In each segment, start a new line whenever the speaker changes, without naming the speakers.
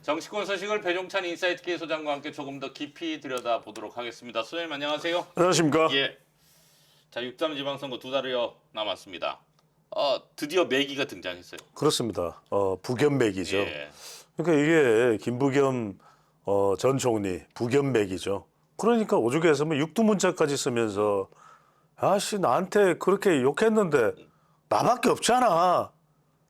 정치권 소식을 배종찬 인사이트K 소장과 함께 조금 더 깊이 들여다보도록 하겠습니다. 소장님 안녕하세요.
안녕하십니까?
예. 자, 6.3 지방선거 2달여 남았습니다. 드디어 매기가 등장했어요.
그렇습니다. 부겸맥이죠.
예.
그러니까 이게 김부겸 전 총리 부겸맥이죠. 그러니까 오죽해서 뭐 육두문자까지 쓰면서 아씨 나한테 그렇게 욕했는데 나밖에 없잖아.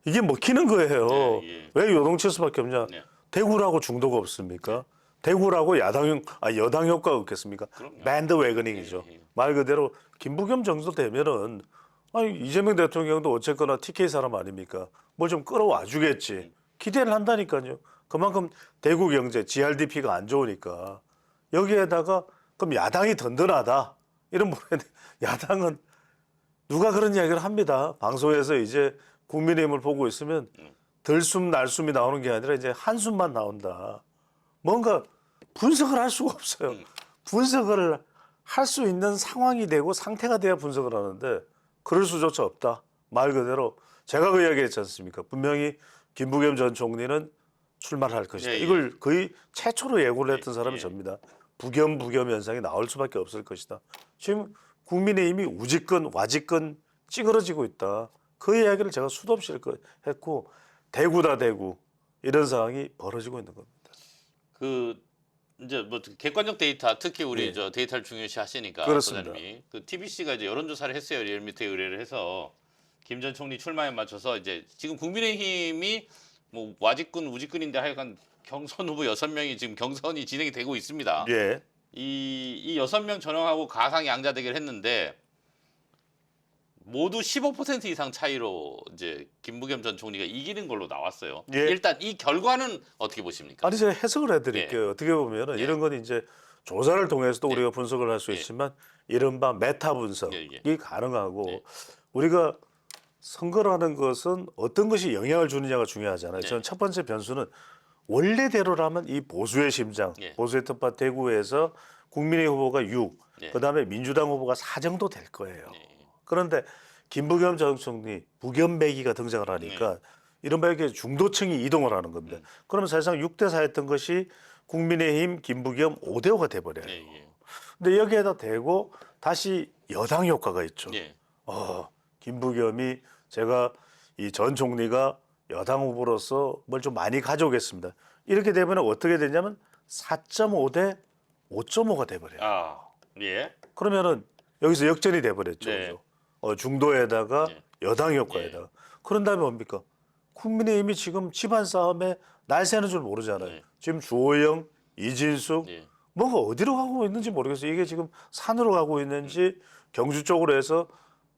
이게 먹히는 거예요.
예, 예.
왜 요동칠 수밖에 없냐?
예.
대구라고 중도가 없습니까? 대구라고 여당 효과가 없겠습니까?
그럼요.
밴드 웨거닝이죠.
예, 예.
말 그대로 김부겸 정도 되면은 이재명 대통령도 어쨌거나 TK 사람 아닙니까? 뭘 좀 끌어와 주겠지. 기대를 한다니까요. 그만큼 대구 경제 GRDP가 안 좋으니까 여기에다가 그럼 야당이 든든하다 이런 부분에 야당은 누가 그런 이야기를 합니다. 방송에서 이제 국민의힘을 보고 있으면 들숨 날숨이 나오는 게 아니라 이제 한숨만 나온다. 뭔가 분석을 할 수가 없어요. 분석을 할 수 있는 상황이 되고 상태가 돼야 분석을 하는데 그럴 수조차 없다. 말 그대로 제가 그 이야기 했지 않습니까? 분명히 김부겸 전 총리는 출마를 할 것이다.
예, 예.
이걸 거의 최초로 예고를 했던 사람이
예.
접니다. 부겸 현상이 나올 수밖에 없을 것이다. 지금 국민의힘이 우직근 와직근 찌그러지고 있다. 그 이야기를 제가 수도 없이 했고 대구다 대구 이런 상황이 벌어지고 있는 겁니다.
이제 뭐 객관적 데이터, 특히 우리
예.
저 데이터를 중요시 하시니까
그렇습니다.
소장님이 그 TBC가 이제 여론조사를 했어요. 리얼미터에 의뢰를 해서 김 전 총리 출마에 맞춰서 이제 지금 국민의힘이 뭐 와직근 우직근인데 하여간 경선 후보 6명이 지금 경선이 진행이 되고 있습니다.
예.
이 6명 전형하고 가상 양자 대결 했는데 모두 15% 이상 차이로 이제 김부겸 전 총리가 이기는 걸로 나왔어요.
예.
일단 이 결과는 어떻게 보십니까?
아니 제가 해석을 해드릴게요. 어떻게 보면은
예.
이런 건 이제 조사를 통해서도 우리가 분석을 할 수
예.
있지만 이른바 메타 분석이
예,
가능하고
예.
우리가 선거라는 것은 어떤 것이 영향을 주느냐가 중요하잖아요.
예.
저는 첫 번째 변수는 원래대로라면 이 보수의 심장,
예.
보수의 텃밭 대구에서 국민의힘 후보가 6,
예.
그다음에 민주당 후보가 4 정도 될 거예요.
예.
그런데 김부겸 전 총리 부겸배기가 등장을 하니까 이른바 이렇게 중도층이 이동을 하는 겁니다. 그러면 사실상 6대 4였던 것이 국민의힘 김부겸 5대 5가 돼버려요.
예, 예.
근데 여기에다 대고 다시 여당 효과가 있죠.
예.
김부겸이 제가 이 전 총리가 여당 후보로서 뭘 좀 많이 가져오겠습니다. 이렇게 되면 어떻게 되냐면 4.5 대 5.5가 돼버려요.
예.
그러면은 여기서 역전이 돼버렸죠.
네.
그죠? 중도에다가
예.
여당 효과에다가. 그런 다음에 뭡니까? 국민의힘이 지금 집안 싸움에 날 새는 줄 모르잖아요.
네.
지금 주호영, 이진숙
예.
뭐가 어디로 가고 있는지 모르겠어요. 이게 지금 산으로 가고 있는지 경주 쪽으로 해서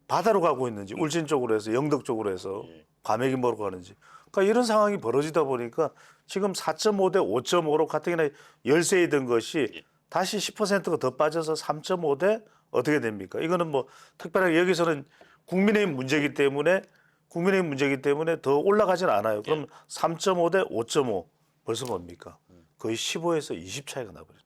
바다로 가고 있는지 울진 쪽으로 해서 영덕 쪽으로 해서 과메기 먹으러 가는지. 그러니까 이런 상황이 벌어지다 보니까 지금 4.5 대 5.5로 가뜩이나 열세이던 것이 다시 10%가 더 빠져서 3.5 대 어떻게 됩니까? 이거는 뭐 특별하게 여기서는 국민의힘 문제이기 때문에 더 올라가진 않아요. 그럼 3.5 대 5.5 벌써 뭡니까? 거의 15에서 20 차이가 나버려요.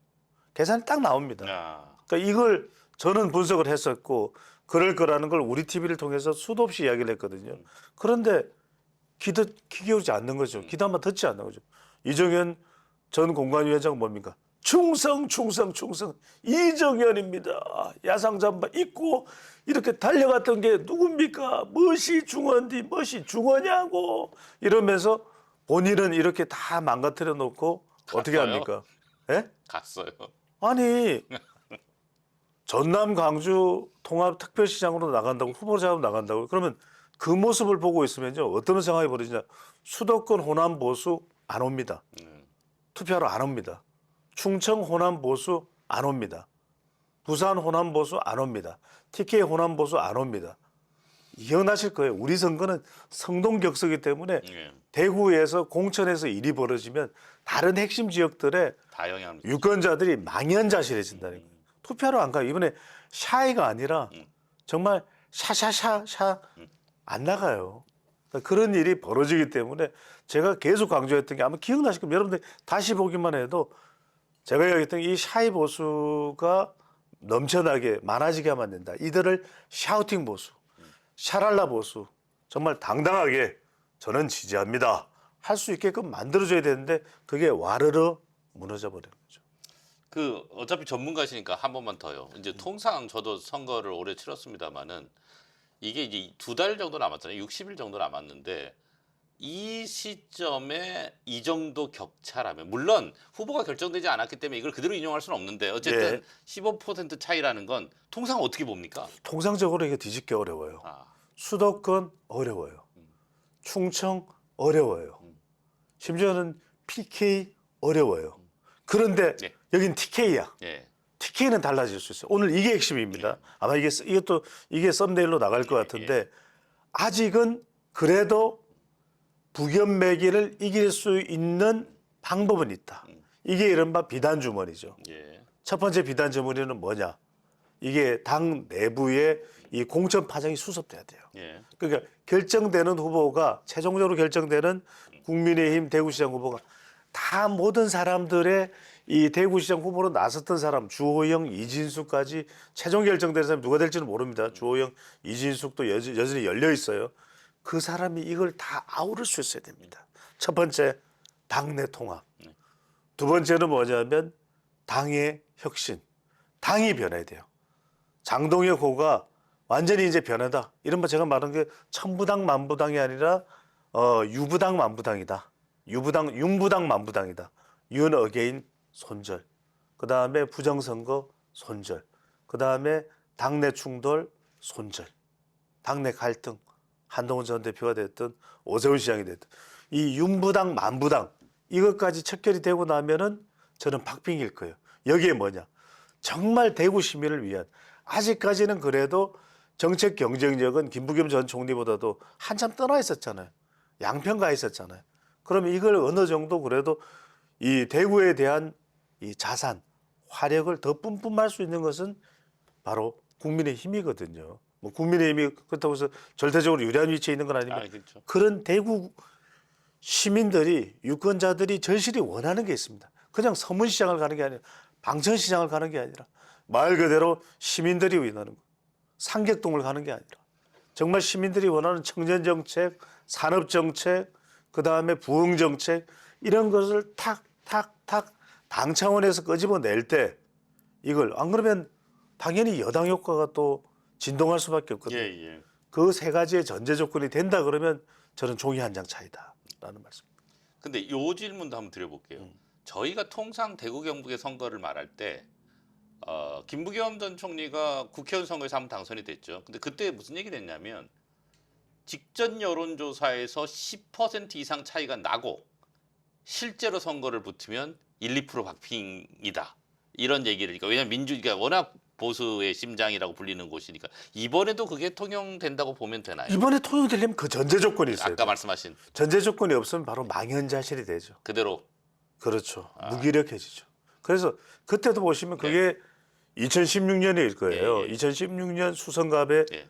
계산이 딱 나옵니다. 그러니까 이걸 저는 분석을 했었고 그럴 거라는 걸 우리 TV를 통해서 수도 없이 이야기를 했거든요. 그런데 귀 기울이지 않는 거죠. 귀담아 듣지 않는 거죠. 이정현 전 공관위원장 뭡니까? 충성 이정현입니다. 야상 잠바 입고 이렇게 달려갔던 게 누굽니까? 멋이 중헌디 멋이 중헌냐고 이러면서 본인은 이렇게 다 망가뜨려 놓고 어떻게
갔어요?
합니까? 예?
갔어요.
아니 전남 광주 통합특별시장으로 나간다고 후보 잡으러 나간다고 그러면 그 모습을 보고 있으면요 어떤 상황이 벌어지냐 수도권 호남 보수 안 옵니다. 투표하러 안 옵니다. 충청 호남 보수 안 옵니다. 부산 호남 보수 안 옵니다. TK 호남 보수 안 옵니다. 기억나실 거예요. 우리 선거는 성동격서이기 때문에
예.
대구에서 공천에서 일이 벌어지면 다른 핵심 지역들의
다 영향을
유권자들이 망연자실해진다는 거예요. 투표하러 안 가요. 이번에 샤이가 아니라 정말 샤 안 나가요. 그러니까 그런 일이 벌어지기 때문에 제가 계속 강조했던 게 아마 기억나실 겁니다. 여러분들 다시 보기만 해도 제가 이야기했던 이 샤이 보수가 넘쳐나게 많아지게 하면 안 된다. 이들을 샤우팅 보수, 샤랄라 보수 정말 당당하게 저는 지지합니다. 할 수 있게끔 만들어줘야 되는데 그게 와르르 무너져 버리는 거죠.
그 어차피 전문가시니까 한 번만 더요. 이제 통상 저도 선거를 오래 치렀습니다마는 이게 이제 2달 정도 남았잖아요. 60일 정도 남았는데 이 시점에 이 정도 격차라면 물론 후보가 결정되지 않았기 때문에 이걸 그대로 인용할 수는 없는데 어쨌든
예.
15% 차이라는 건 통상 어떻게 봅니까?
통상적으로 이게 뒤집기 어려워요.
아,
수도권 어려워요. 충청 어려워요. 심지어는 PK 어려워요. 그런데
네.
여긴 TK야.
예.
TK는 달라질 수 있어요. 오늘 이게 핵심입니다. 아마 이것도 이게 썸네일로 나갈 것 같은데 아직은 그래도 부견매기를 이길 수 있는 방법은 있다. 이게 이른바 비단 주머니죠.
예.
첫 번째 비단 주머니는 뭐냐? 이게 당 내부의 이 공천 파장이 수습돼야 돼요.
예.
그러니까 결정되는 후보가 최종적으로 결정되는 국민의힘 대구시장 후보가 다 모든 사람들의 이 대구시장 후보로 나섰던 사람 주호영, 이진숙까지 최종 결정되는 사람이 누가 될지는 모릅니다. 주호영, 이진숙도 여전히 열려 있어요. 그 사람이 이걸 다 아우를 수 있어야 됩니다. 첫 번째 당내 통합. 두 번째는 뭐냐면 당의 혁신. 당이 변해야 돼요. 장동혁 후보가 완전히 이제 변하다. 이른바 제가 말한 게 천부당 만부당이 아니라 유부당 만부당이다. 윤부당 만부당이다. 윤 어게인 손절. 그다음에 부정선거 손절. 그다음에 당내 충돌 손절. 당내 갈등. 한동훈 전 대표가 됐든 오세훈 시장이 됐든 이 윤부당 만부당 이것까지 척결이 되고 나면은 저는 박빙일 거예요. 여기에 뭐냐? 정말 대구 시민을 위한 아직까지는 그래도 정책 경쟁력은 김부겸 전 총리보다도 한참 떠나 있었잖아요. 양평 가 있었잖아요. 그러면 이걸 어느 정도 그래도 이 대구에 대한 이 자산, 화력을 더 뿜뿜할 수 있는 것은 바로 국민의힘이거든요. 뭐 국민의힘이 그렇다고 해서 절대적으로 유리한 위치에 있는 건 아니지만
아, 그렇죠.
그런 대구 시민들이 유권자들이 절실히 원하는 게 있습니다. 그냥 서문시장을 가는 게 아니라 방천시장을 가는 게 아니라 말 그대로 시민들이 원하는 거. 상객동을 가는 게 아니라 정말 시민들이 원하는 청년정책, 산업정책, 그다음에 부흥정책 이런 것을 탁탁탁 당 차원에서 끄집어낼 때 이걸 안 그러면 당연히 여당 효과가 또 진동할 수밖에 없거든요.
예, 예.
그 세 가지의 전제 조건이 된다 그러면 저는 종이 한 장 차이다라는 말씀입니다.
근데 요 질문도 한번 드려볼게요. 저희가 통상 대구 경북의 선거를 말할 때 김부겸 전 총리가 국회의원 선거에서 한번 당선이 됐죠. 근데 그때 무슨 얘기를 했냐면 직전 여론조사에서 10% 이상 차이가 나고 실제로 선거를 붙으면 1, 2% 박빙이다. 이런 얘기를 그러니까 왜냐하면 민주주의가 워낙 보수의 심장이라고 불리는 곳이니까 이번에도 그게 통용된다고 보면 되나요?
이번에 통용되려면 그 전제 조건이 있어요.
아까 말씀하신
전제 조건이 없으면 바로 망연자실이 되죠.
그대로
그렇죠. 무기력해지죠. 그래서 그때도 보시면 그게 2016년일 거예요.
예, 예.
2016년 수성갑에
예.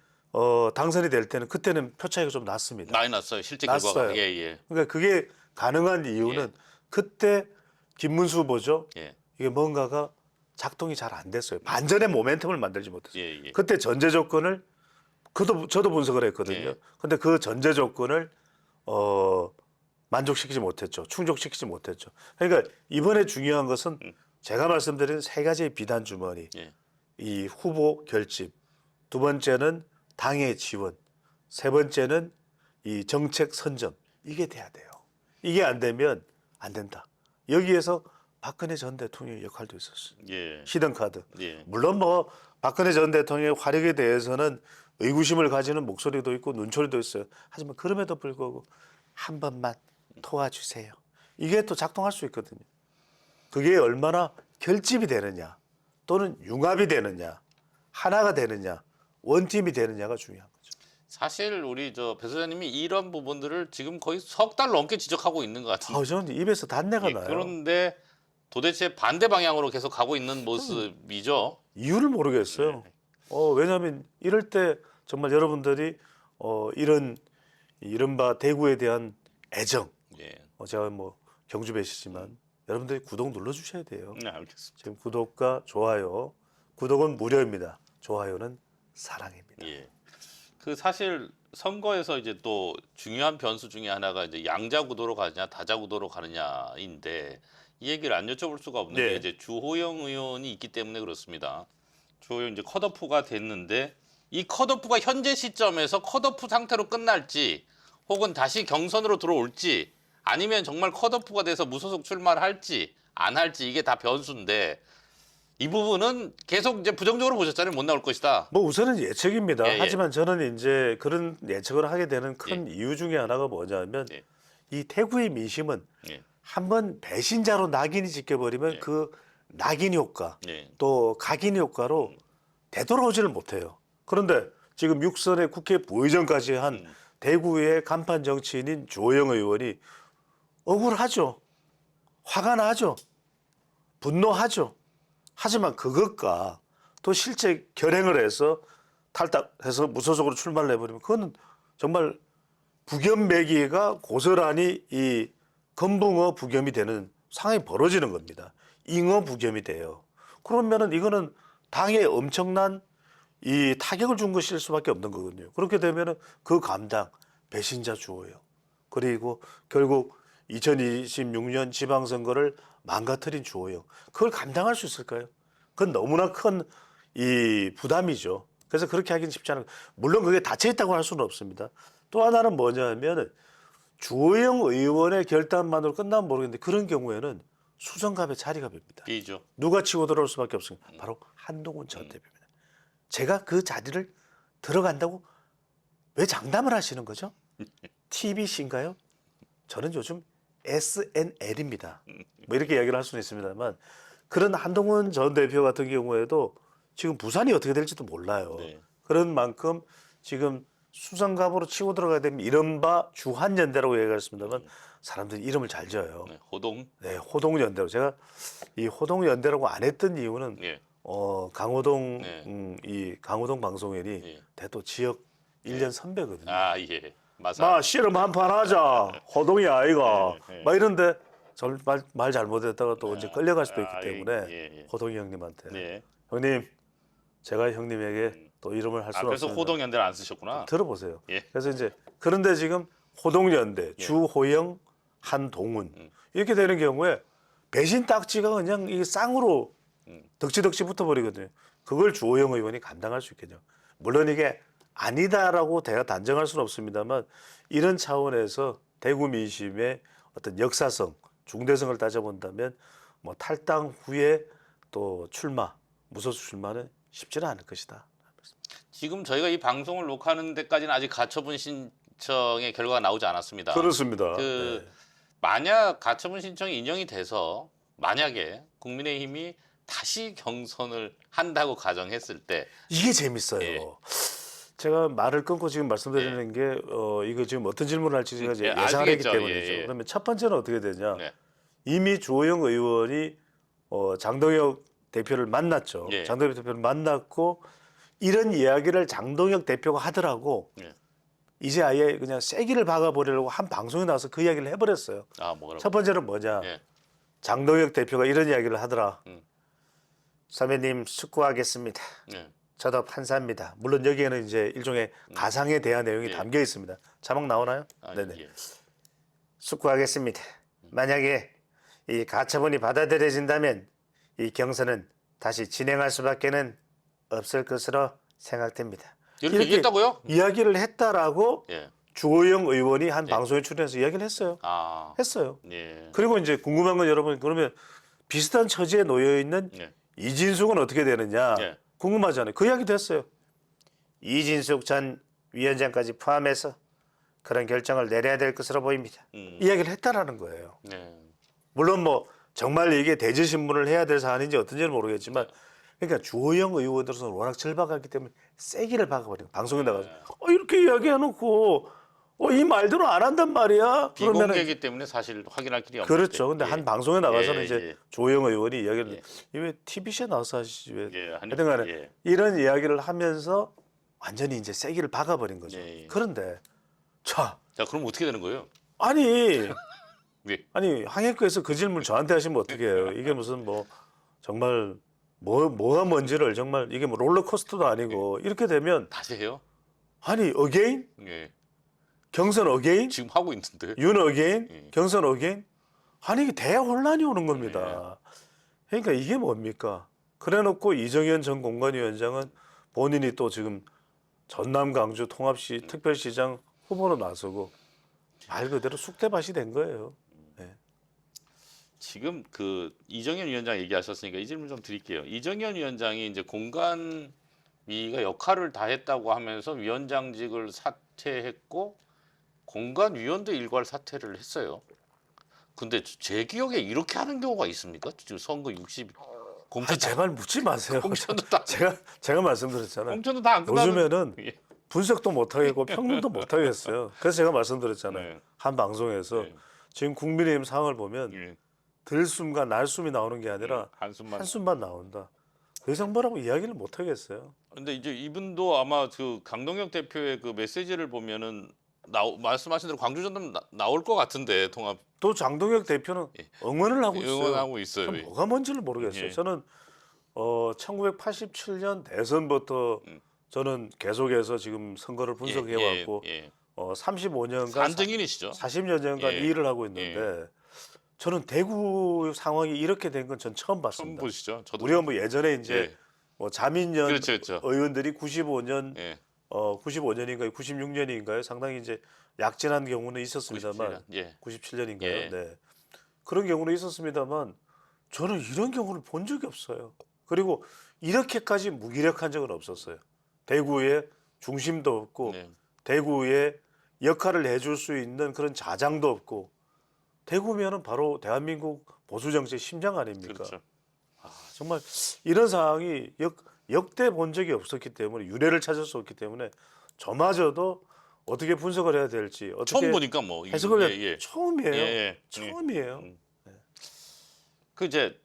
당선이 될 때는 그때는 표 차이가 좀 났습니다.
많이 났어요. 실제
났어요.
결과가 예.
그러니까 그게 가능한 이유는 그때 김문수 후보죠.
예.
이게 뭔가가 작동이 잘 안 됐어요. 반전의 모멘텀을 만들지 못했어요.
예.
그때 전제 조건을 저도 분석을 했거든요.
예.
근데 그 전제 조건을 만족시키지 못했죠. 충족시키지 못했죠. 그러니까 이번에 중요한 것은 제가 말씀드린 세 가지의 비단 주머니,
예.
이 후보 결집, 두 번째는 당의 지원, 세 번째는 이 정책 선점 이게 돼야 돼요. 이게 안 되면 안 된다. 여기에서 박근혜 전 대통령의 역할도 있었어요.
예.
히든 카드.
예.
물론 뭐 박근혜 전 대통령의 화력에 대해서는 의구심을 가지는 목소리도 있고 눈초리도 있어요. 하지만 그럼에도 불구하고 한 번만 도와주세요. 이게 또 작동할 수 있거든요. 그게 얼마나 결집이 되느냐 또는 융합이 되느냐 하나가 되느냐 원팀이 되느냐가 중요한 거죠.
사실 우리 배 소장님이 이런 부분들을 지금 거의 석 달 넘게 지적하고 있는 것 같은데.
저는 입에서 단내가 나요.
그런데 도대체 반대 방향으로 계속 가고 있는 모습이죠.
이유를 모르겠어요. 왜냐하면 이럴 때 정말 여러분들이 이런 이른바 대구에 대한 애정,
예.
제가 뭐 경주 배시지만 여러분들이 구독 눌러주셔야 돼요.
네, 알겠습니다.
지금 구독과 좋아요, 구독은 무료입니다. 좋아요는 사랑입니다.
예. 그 사실 선거에서 이제 또 중요한 변수 중에 하나가 이제 양자 구도로 가느냐 다자 구도로 가느냐인데 이 얘기를 안 여쭤볼 수가 없는
네.
게 이제 주호영 의원이 있기 때문에 그렇습니다. 주호영 이제 컷오프가 됐는데 이 컷오프가 현재 시점에서 컷오프 상태로 끝날지 혹은 다시 경선으로 들어올지 아니면 정말 컷오프가 돼서 무소속 출마를 할지 안 할지 이게 다 변수인데 이 부분은 계속 이제 부정적으로 보셨잖아요. 못 나올 것이다.
뭐 우선은 예측입니다.
예, 예.
하지만 저는 이제 그런 예측을 하게 되는 큰 이유 중에 하나가 뭐냐면
예.
이 대구의 민심은
예.
한번 배신자로 낙인이 찍혀버리면
예.
그 낙인 효과
예.
또 각인 효과로 되돌아오지를 못해요. 그런데 지금 6선의 국회 부의장까지 한 대구의 간판 정치인인 주호영 의원이 억울하죠. 화가 나죠. 분노하죠. 하지만 그것과 또 실제 결행을 해서 탈당해서 무소속으로 출마를 해버리면 그거는 정말 부겸매기가 고스란히 이 건붕어 부겸이 되는 상황이 벌어지는 겁니다. 잉어 부겸이 돼요. 그러면은 이거는 당에 엄청난 이 타격을 준 것일 수밖에 없는 거거든요. 그렇게 되면은 그 감당 배신자 주호영 그리고 결국 2026년 지방선거를 망가뜨린 주호영 그걸 감당할 수 있을까요? 그건 너무나 큰 이 부담이죠. 그래서 그렇게 하기는 쉽지 않은 물론 그게 닫혀 있다고 할 수는 없습니다. 또 하나는 뭐냐면 주호영 의원의 결단만으로 끝나면 모르겠는데 그런 경우에는 수성갑에 자리가 빕니다.
B죠.
누가 치고 들어올 수밖에 없습니다. 바로 한동훈 전 대표입니다. 제가 그 자리를 들어간다고 왜 장담을 하시는 거죠? TBC인가요? 저는 요즘 SNL입니다. 뭐 이렇게 이야기를 할 수는 있습니다만 그런 한동훈 전 대표 같은 경우에도 지금 부산이 어떻게 될지도 몰라요.
네.
그런 만큼 지금 수성갑으로 치고 들어가야 되면 이른바 주한연대라고 얘기했습니다만 사람들이 이름을 잘 지어요.
네. 호동.
네, 호동연대로 제가 이 호동연대라고 안 했던 이유는
예.
강호동
네.
이 강호동 방송인이
예.
대도 지역 1년 선배거든요.
아 예. 맞아.
마 씨름 한판 하자. 호동이 아이가.
예.
막 이런데 말 잘못했다가 또 언제 끌려갈 수도 있기
아,
때문에
예.
호동이 형님한테
네.
형님 제가 형님에게 또 이름을 할
아
수는
그래서
없습니다.
호동연대를 안 쓰셨구나.
들어보세요.
예.
그래서 이제 그런데 지금 호동연대 주호영 한동훈 이렇게 되는 경우에 배신 딱지가 그냥 이 쌍으로 덕지덕지 붙어버리거든요. 그걸 주호영 의원이 감당할 수 있겠죠. 물론 이게 아니다라고 제가 단정할 수는 없습니다만 이런 차원에서 대구 민심의 어떤 역사성, 중대성을 따져본다면 뭐 탈당 후에 또 무소속 출마는 쉽지는 않을 것이다.
지금 저희가 이 방송을 녹화하는 데까지는 아직 가처분 신청의 결과가 나오지 않았습니다.
그렇습니다.
그
네.
만약 가처분 신청이 인정이 돼서 만약에 국민의힘이 다시 경선을 한다고 가정했을 때
이게 재밌어요.
예.
제가 말을 끊고 지금 말씀드리는 게 이거 지금 어떤 질문을 할지 제가 이제
예,
예상을 했기
아시겠죠.
때문이죠.
예.
그러면 첫 번째는 어떻게 되냐?
네.
이미 주호영 의원이 장동혁 대표를 만났죠.
예.
장동혁 대표를 만났고 이런 이야기를 장동혁 대표가 하더라고.
예.
이제 아예 그냥 세기를 박아버리려고 한 방송에 나와서 그 이야기를 해버렸어요.
아 뭐라고?
첫 번째는 뭐냐?
예.
장동혁 대표가 이런 이야기를 하더라.
음.
선배님 숙고하겠습니다.
예.
저도 판사입니다. 물론 여기에는 이제 일종의 가상에 대한 내용이
예.
담겨 있습니다. 자막 나오나요?
아,
네네.
예.
숙고하겠습니다. 만약에 이 가처분이 받아들여진다면 이 경선은 다시 진행할 수밖에는 없을 것으로 생각됩니다.
이렇게 얘기했다고요?
이야기를 했다라고
예.
주호영 의원이 한 방송에 출연해서 이야기를 했어요.
아.
했어요.
예.
그리고 이제 궁금한 건 여러분 그러면 비슷한 처지에 놓여 있는
예.
이진숙은 어떻게 되느냐
예.
궁금하잖아요. 그 이야기도 했어요. 이진숙 전 위원장까지 포함해서 그런 결정을 내려야 될 것으로 보입니다. 이야기를 했다라는 거예요.
네.
물론 뭐 정말 이게 대지신문을 해야 될 사안인지 어떤지는 모르겠지만 그러니까 주호영 의원으로서는 워낙 절박하기 때문에 세기를 박아버리고 방송에 나가서 이렇게 이야기해놓고 이 말대로 안 한단 말이야. 그러면은
비공개이기 때문에 사실 확인할 길이 없는데.
그렇죠. 근데
예.
한 방송에 나가서는
예,
이제
예.
주호영 의원이 이야기를 왜 TBC에 나와서 하시지 왜
예,
하여튼 간에
예.
이런 이야기를 하면서 완전히 이제 세기를 박아버린 거죠.
예, 예.
그런데 자
그럼 어떻게 되는 거예요?
아니
예.
항해과에서 그 질문 저한테 하시면 어떻게 해요? 이게 무슨 뭐 정말 뭐가 뭔지를 정말 이게 뭐 롤러코스터도 아니고 이렇게 되면
다시 해요?
아니 어게인?
예.
경선 어게인?
지금 하고 있는데.
윤 어게인?
예.
경선 어게인? 아니 이게 대혼란이 오는 겁니다. 그러니까 이게 뭡니까? 그래놓고 이정현 전 공관위원장은 본인이 또 지금 전남 강주 통합시 특별시장 후보로 나서고 말 그대로 쑥대밭이 된 거예요.
지금 그 이정현 위원장 얘기하셨으니까 이 질문 좀 드릴게요. 이정현 위원장이 이제 공관위가 역할을 다 했다고 하면서 위원장직을 사퇴했고 공관위원도 일괄 사퇴를 했어요. 근데 제 기억에 이렇게 하는 경우가 있습니까? 지금 선거 60 공천
아니 제발 묻지 마세요.
공천도 다
제가 말씀드렸잖아요.
공천도 다 안 끝나는
요즘에는
예.
분석도 못 하겠고 평론도 못 하겠어요. 그래서 제가 말씀드렸잖아요.
네.
한 방송에서
네.
지금 국민의힘 상황을 보면
예.
들숨과 날숨이 나오는 게 아니라
한숨만.
한숨만 나온다. 더 이상 뭐라고 이야기를 못 하겠어요.
근데 이제 이분도 아마 그 강동혁 대표의 그 메시지를 보면은 말씀하신 대로 광주 전담 나올 것 같은데 통합
또 장동혁 대표는 응원을 하고 있어요.
응원하고 있어요.
그럼 뭐가 뭔지를 모르겠어요.
예.
저는 1987년 대선부터 저는 계속해서 지금 선거를 분석해 왔고
예.
35년간
산증인이시죠?
40여 년간
예.
이 일을 하고 있는데 저는 대구 상황이 이렇게 된 건 전 처음
처음
봤습니다.
보시죠? 저도
우리가 뭐 예전에 이제
예.
뭐 자민련
그렇죠.
의원들이 95년
예.
95년인가요? 96년인가요? 상당히 이제 약진한 경우는 있었습니다만
97년. 예.
97년인가요?
예.
네. 그런 경우는 있었습니다만 저는 이런 경우를 본 적이 없어요. 그리고 이렇게까지 무기력한 적은 없었어요. 대구에 중심도 없고
네.
대구에 역할을 해줄 수 있는 그런 자장도 없고 대구면은 바로 대한민국 보수 정치의 심장 아닙니까?
그렇죠.
정말 이런 상황이 역대 본 적이 없었기 때문에 유례를 찾을 수 없기 때문에 저마저도 어떻게 분석을 해야 될지 어떻게
처음 보니까 뭐
해석을
예.
처음이에요.
예.
처음이에요.
그 이제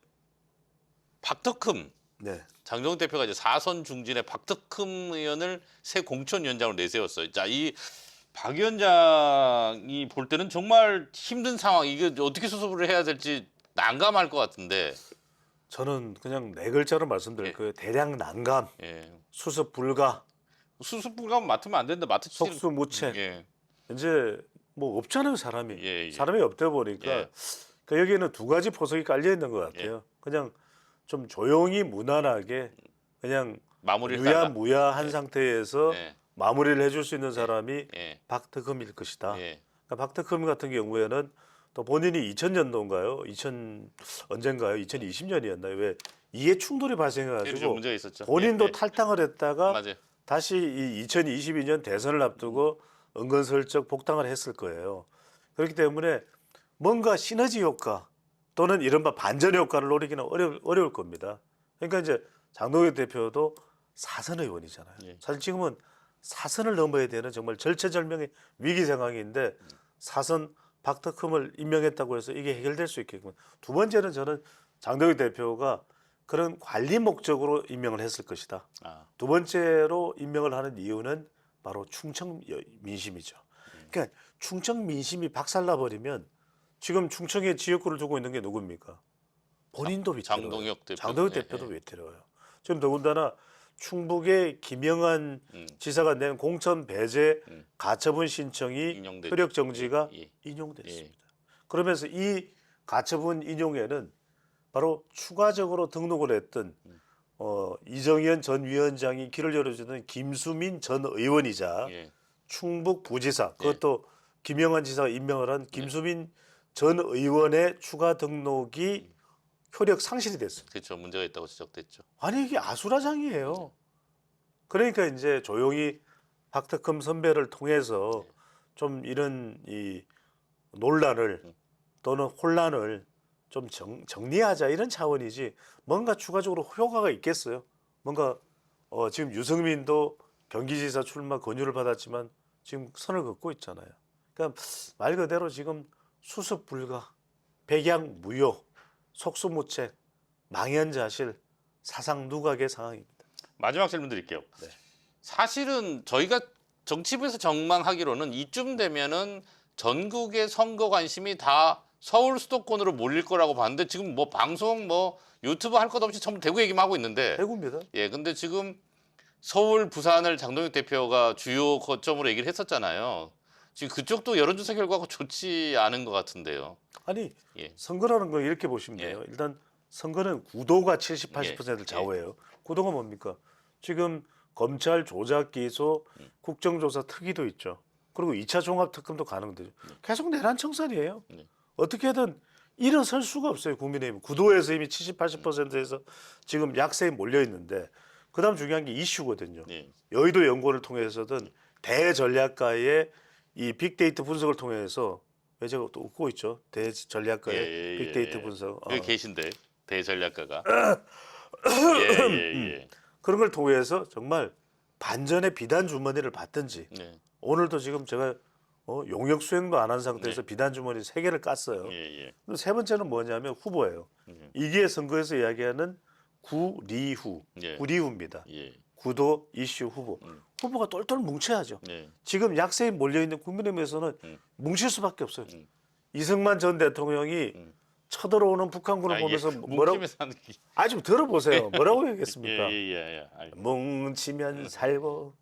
박덕흠
네.
장정훈 대표가 이제 4선 중진의 박덕흠 의원을 새 공천위원장으로 내세웠어요. 자, 이 박 위원장이 볼 때는 정말 힘든 상황. 이게 어떻게 수습을 해야 될지 난감할 것 같은데.
저는 그냥 네 글자로 말씀드릴 거예요. 대량 난감,
예.
수습 불가,
수습 불가면 맡으면 안 되는데 맡으시.
속수무책.
예.
이제 뭐 없잖아요 사람이.
예.
사람이 없다 보니까
예.
그러니까 여기에는 두 가지 포석이 깔려 있는 것 같아요. 그냥 좀 조용히 무난하게 그냥
마무리를 달라.
유야무야한 상태에서
예.
마무리를 해줄 수 있는 사람이
예.
박덕흠일 것이다.
예.
그러니까 박덕흠 같은 경우에는 또 본인이 2000년도인가요? 2000 언젠가요? 2020년이었나요? 왜 이해 충돌이
좀
발생해가지고
문제가 있었죠.
본인도
예.
탈당을 했다가
맞아요.
다시 이 2022년 대선을 앞두고 은근슬쩍 복당을 했을 거예요. 그렇기 때문에 뭔가 시너지 효과 또는 이른바 반전 효과를 노리기는 어려울 겁니다. 그러니까 이제 장동혁 대표도 사선 의원이잖아요.
예.
사실 지금은 사선을 넘어야 되는 정말 절체절명의 위기 상황인데 사선 박덕흠을 임명했다고 해서 이게 해결될 수 있겠군. 두 번째는 저는 장동혁 대표가 그런 관리 목적으로 임명을 했을 것이다.
아.
두 번째로 임명을 하는 이유는 바로 충청 민심이죠. 그러니까 충청 민심이 박살나 버리면 지금 충청에 지역구를 두고 있는 게 누굽니까? 본인도 위태로워요.
장동혁 대표.
장동혁 대표도 위태로워요. 지금 더군다나 충북의 김영한 지사가 낸 공천 배제 가처분 신청이 효력 정지가
예.
인용됐습니다. 그러면서 이 가처분 인용에는 바로 추가적으로 등록을 했던 이정현 전 위원장이 길을 열어주는 김수민 전 의원이자
예.
충북 부지사 그것도 김영환 지사가 임명을 한 김수민 전 의원의 추가 등록이 효력 상실이 됐어요.
그렇죠. 문제가 있다고 지적됐죠.
아니 이게 아수라장이에요. 그러니까 이제 조용히 박덕흠 선배를 통해서 좀 이런 이 논란을 또는 혼란을 좀 정리하자 이런 차원이지 뭔가 추가적으로 효과가 있겠어요. 뭔가 지금 유승민도 경기지사 출마 권유를 받았지만 지금 선을 긋고 있잖아요. 그러니까 말 그대로 지금 수습 불가, 백양 무효, 속수무책, 망연자실, 사상 누각의 상황입니다.
마지막 질문 드릴게요.
네.
사실은 저희가 정치부에서 전망하기로는 이쯤 되면은 전국의 선거 관심이 다 서울 수도권으로 몰릴 거라고 봤는데 지금 뭐 방송 뭐 유튜브 할 것 없이 전부 대구 얘기만 하고 있는데
대구입니다.
예, 근데 지금 서울, 부산을 장동혁 대표가 주요 거점으로 얘기를 했었잖아요. 지금 그쪽도 여론조사 결과가 좋지 않은 것 같은데요.
아니
예.
선거라는 거 이렇게 보시면 돼요. 일단 선거는 구도가 70, 80%를
예.
좌우해요. 구도가 뭡니까? 지금 검찰 조작 기소, 국정조사 특위도 있죠. 그리고 2차 종합 특검도 가능되죠. 계속 내란 청산이에요. 어떻게든 일어설 수가 없어요. 국민의힘 구도에서 이미 70, 80%에서 지금 약세에 몰려 있는데 그다음 중요한 게 이슈거든요.
예.
여의도 연구원을 통해서든 대전략가의 이 빅데이터 분석을 통해서 왜 제가 또 웃고 있죠. 대전략가의 빅데이터 분석
여기 계신데 대전략가가. 예.
그런 걸 통해서 정말 반전의 비단 주머니를 받든지
네.
오늘도 지금 제가 용역 수행도 안 한 상태에서 비단 주머니 3개를 깠어요.
예.
그럼 세 번째는 뭐냐면 후보예요. 이게 선거에서 이야기하는 구리후,
예.
구리후입니다.
예.
구도 이슈 후보. 후보가 똘똘 뭉쳐야죠.
네.
지금 약세에 몰려있는 국민의힘에서는 뭉칠 수밖에 없어요. 이승만 전 대통령이 쳐들어오는 북한군을 보면서 뭐라고?
뭉치면서 하는 게.
좀 들어보세요. 뭐라고 얘기했습니까?
예.
뭉치면 살고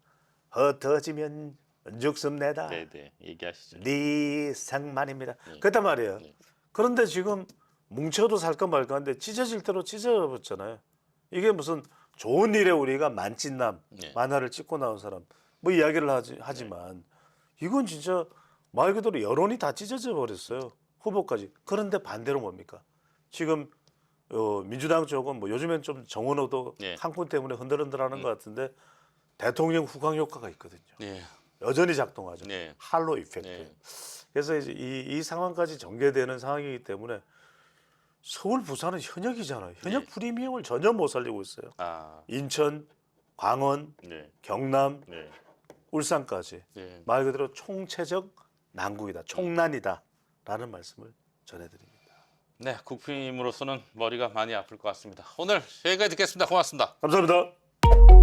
흩어지면 죽습니다.
네. 얘기하시죠.
네 상만입니다. 그랬단 말이에요. 그런데 지금 뭉쳐도 살까 말까 하는데 찢어질 대로 찢어졌잖아요. 이게 무슨 좋은 일에 우리가 만찢남 만화를 찍고 나온 사람 뭐 이야기를 하지만 이건 진짜 말 그대로 여론이 다 찢어져 버렸어요. 후보까지. 그런데 반대로 뭡니까? 지금 민주당 쪽은 뭐 요즘엔 좀 정원호도 한푼 때문에 흔들흔들하는 것 같은데 대통령 후광 효과가 있거든요. 여전히 작동하죠. 할로 이펙트. 그래서 이제 이 상황까지 전개되는 상황이기 때문에 서울, 부산은 현역이잖아요. 현역 프리미엄을 전혀 못 살리고 있어요. 인천, 광원, 경남, 울산까지 말 그대로 총체적 난국이다. 총난이다라는 말씀을 전해드립니다.
네, 국힘으로서는 머리가 많이 아플 것 같습니다. 오늘 여기까지 듣겠습니다. 고맙습니다.
감사합니다.